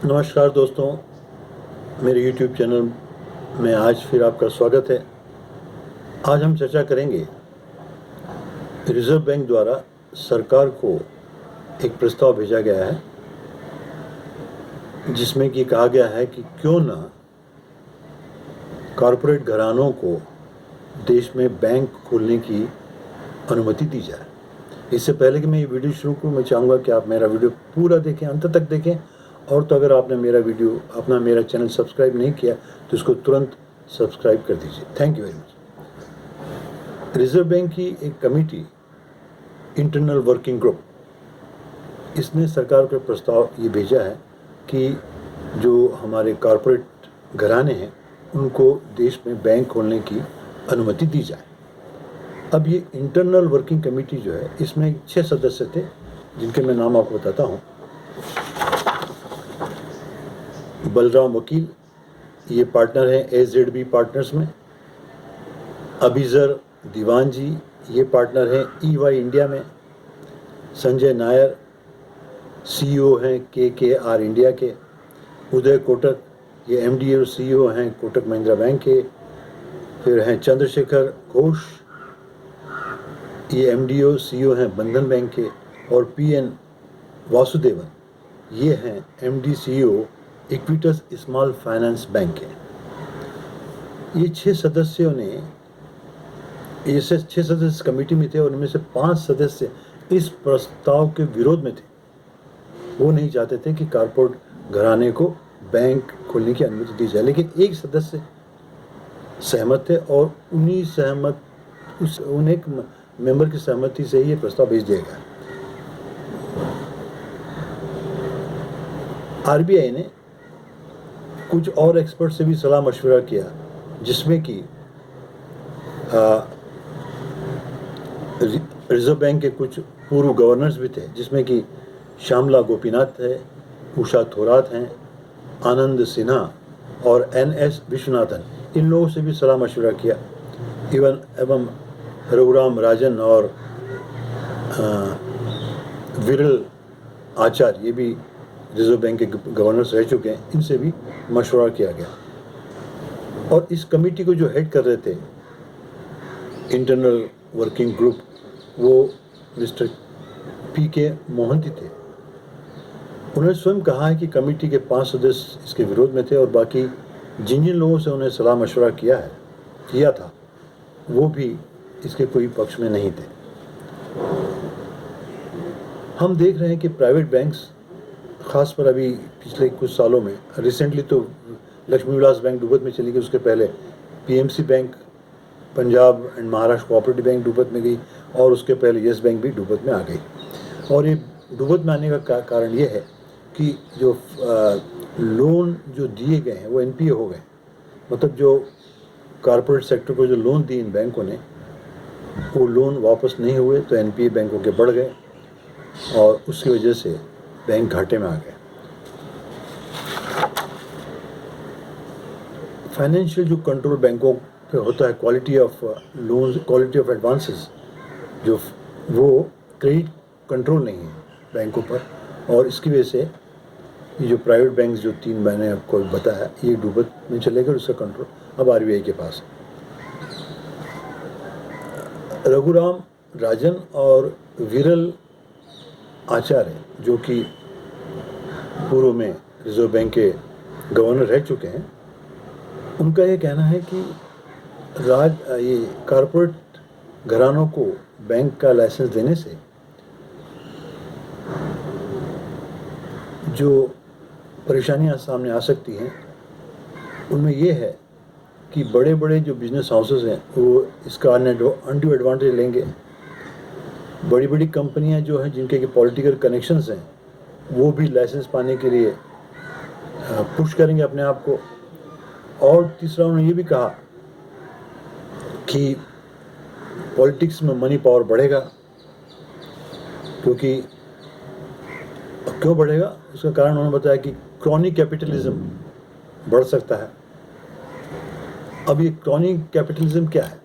नमस्कार दोस्तों, मेरे YouTube चैनल में आज फिर आपका स्वागत है। आज हम चर्चा करेंगे रिज़र्व बैंक द्वारा सरकार को एक प्रस्ताव भेजा गया है, जिसमें कि कहा गया है कि क्यों ना कॉरपोरेट घरानों को देश में बैंक खोलने की अनुमति दी जाए। इससे पहले कि मैं ये वीडियो शुरू करूँ, मैं चाहूँगा कि आप मेरा वीडियो पूरा देखें, अंत तक देखें। और तो अगर आपने मेरा चैनल सब्सक्राइब नहीं किया तो इसको तुरंत सब्सक्राइब कर दीजिए। Thank you very much. Reserve bank की एक कमेटी, इंटरनल वर्किंग ग्रुप, इसने सरकार को प्रस्ताव ये भेजा है कि जो हमारे कॉरपोरेट घराने हैं उनको देश में बैंक खोलने की अनुमति दी जाए। अब ये इंटरनल वर्किंग कमेटी जो है, इसमें 6 सदस्य थे, जिनके मैं नाम आपको बताता हूँ। बलराम वकील, ये पार्टनर हैं AZB पार्टनर्स में। अभिजर दीवान जी, ये पार्टनर हैं EY इंडिया में। संजय नायर, CEO हैं KKR इंडिया के। उदय कोटक, ये MD और CEO हैं कोटक महिंद्रा बैंक के। फिर हैं चंद्रशेखर घोष, ये MD और CEO हैं बंधन बैंक के। और PN वासुदेवन, ये हैं MD CEO Equitas small finance bank के। ये 6 सदस्यों ने, ये 6 सदस्य कमेटी में थे और इनमें से 5 सदस्य इस प्रस्ताव के विरोध में थे। वो नहीं चाहते थे कि कॉरपोरेट घराने को बैंक खोलने की अनुमति दी जाए, लेकिन एक सदस्य सहमत थे और उन एक मेंबर की सहमति से ही ये प्रस्ताव भेज दिया गया। RBI ने कुछ और एक्सपर्ट से भी सलाह मशवरा किया, जिसमें कि रिजर्व बैंक के कुछ पूर्व गवर्नर्स भी थे, जिसमें कि श्यामला गोपीनाथ है, उषा थोरात हैं, आनंद सिन्हा और NS विश्वनाथन। इन लोगों से भी सलाह मशवरा किया। एवं रघुराम राजन और विरल आचार्य, ये भी रिजर्व बैंक के गवर्नर्स रह चुके हैं, इनसे भी मशवरा किया गया। और इस कमेटी को जो हेड कर रहे थे, इंटरनल वर्किंग ग्रुप, वो मिस्टर PK मोहंती थे। उन्होंने स्वयं कहा है कि कमेटी के 5 सदस्य इसके विरोध में थे और बाकी जिन जिन लोगों से उन्हें सलाह मशवरा किया था, वो भी इसके कोई पक्ष में नहीं थे। हम देख रहे हैं कि प्राइवेट बैंक्स, खास पर अभी पिछले कुछ सालों में, रिसेंटली तो लक्ष्मी विलास बैंक डूबत में चली गई, उसके पहले PMC bank, Punjab and Maharashtra cooperative bank डूबत में गई, और उसके पहले येस बैंक भी डूबत में आ गई। और ये डूबत में आने का कारण ये है कि जो लोन जो दिए गए हैं वो NPA हो गए। मतलब जो कॉरपोरेट सेक्टर को जो लोन दिए इन बैंकों ने, वो लोन वापस नहीं हुए, तो NPA बैंकों के बढ़ गए और उसकी वजह से बैंक घाटे में आ गए। फाइनेंशियल जो कंट्रोल बैंकों पे होता है, quality of loans, quality of advances, जो वो क्रेडिट कंट्रोल नहीं है बैंकों पर, और इसकी वजह से ये जो प्राइवेट बैंक जो 3 मैंने आपको बताया, ये डूबत में चले गए। उसका कंट्रोल अब RBI के पास है। रघुराम राजन और विरल आचार्य, जो कि पूर्व में रिजर्व बैंक के गवर्नर रह चुके हैं, उनका ये कहना है कि ये कॉरपोरेट घरानों को बैंक का लाइसेंस देने से जो परेशानियां सामने आ सकती हैं, उनमें ये है कि बड़े बड़े जो बिजनेस हाउसेस हैं वो इसका अनड्यू एडवांटेज लेंगे। बड़ी बड़ी कंपनियां जो हैं, जिनके के पॉलिटिकल कनेक्शंस हैं, वो भी लाइसेंस पाने के लिए पुश करेंगे अपने आप को। और तीसरा, उन्होंने ये भी कहा कि पॉलिटिक्स में मनी पावर बढ़ेगा, क्योंकि क्यों बढ़ेगा, उसका कारण उन्होंने बताया कि क्रॉनिक कैपिटलिज्म बढ़ सकता है। अब ये क्रॉनिक कैपिटलिज्म क्या है?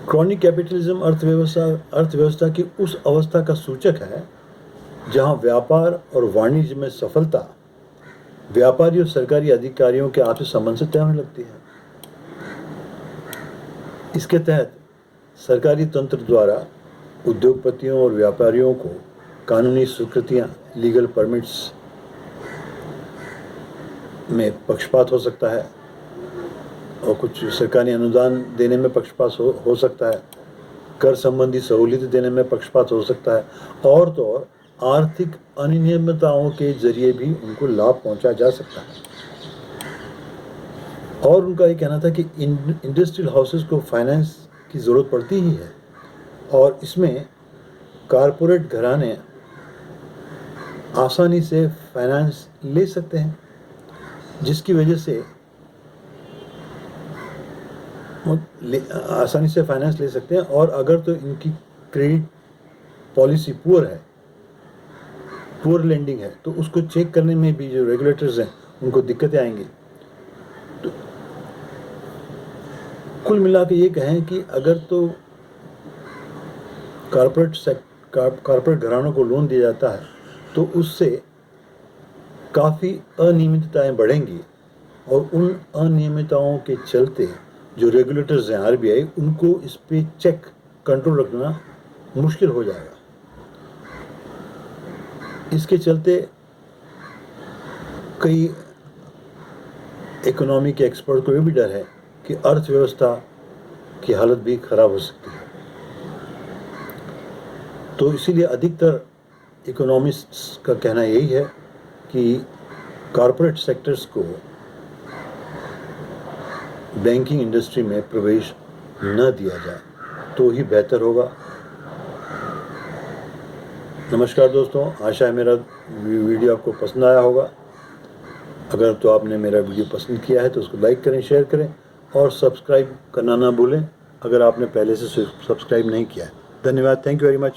क्रॉनिक कैपिटलिज्म अर्थव्यवस्था की उस अवस्था का सूचक है जहां व्यापार और वाणिज्य में सफलता व्यापारी और सरकारी अधिकारियों के आपसी संबंध से तय होने लगती है। इसके तहत सरकारी तंत्र द्वारा उद्योगपतियों और व्यापारियों को कानूनी स्वीकृतियां, लीगल परमिट्स में पक्षपात हो सकता है और कुछ सरकारी अनुदान देने में पक्षपात हो सकता है, कर संबंधी सहूलियत देने में पक्षपात हो सकता है, और तो और आर्थिक अनियमितताओं के जरिए भी उनको लाभ पहुंचा जा सकता है। और उनका ये कहना था कि इंडस्ट्रियल हाउसेस को फाइनेंस की ज़रूरत पड़ती ही है और इसमें कारपोरेट घराने आसानी से फाइनेंस ले सकते हैं, जिसकी वजह से आसानी से फाइनेंस ले सकते हैं। और अगर तो इनकी क्रेडिट पॉलिसी पुअर लेंडिंग है तो उसको चेक करने में भी जो रेगुलेटर्स हैं उनको दिक्कतें आएंगी। तो कुल मिला के ये कहें कि अगर तो कारपोरेट घरानों को लोन दिया जाता है तो उससे काफ़ी अनियमितताएं बढ़ेंगी और उन अनियमितताओं के चलते जो रेगुलेटर्स हैं आरबीआई, उनको इस पे चेक कंट्रोल रखना मुश्किल हो जाएगा। इसके चलते कई इकोनॉमी के एक्सपर्ट को ये भी डर है कि अर्थव्यवस्था की हालत भी खराब हो सकती है। तो इसीलिए अधिकतर इकोनॉमिस्ट्स का कहना यही है कि कॉरपोरेट सेक्टर्स को बैंकिंग इंडस्ट्री में प्रवेश न दिया जाए तो ही बेहतर होगा। नमस्कार दोस्तों, आशा है मेरा वीडियो आपको पसंद आया होगा। अगर तो आपने मेरा वीडियो पसंद किया है तो उसको लाइक करें, शेयर करें और सब्सक्राइब करना ना भूलें अगर आपने पहले से सब्सक्राइब नहीं किया है। धन्यवाद, थैंक यू वेरी मच।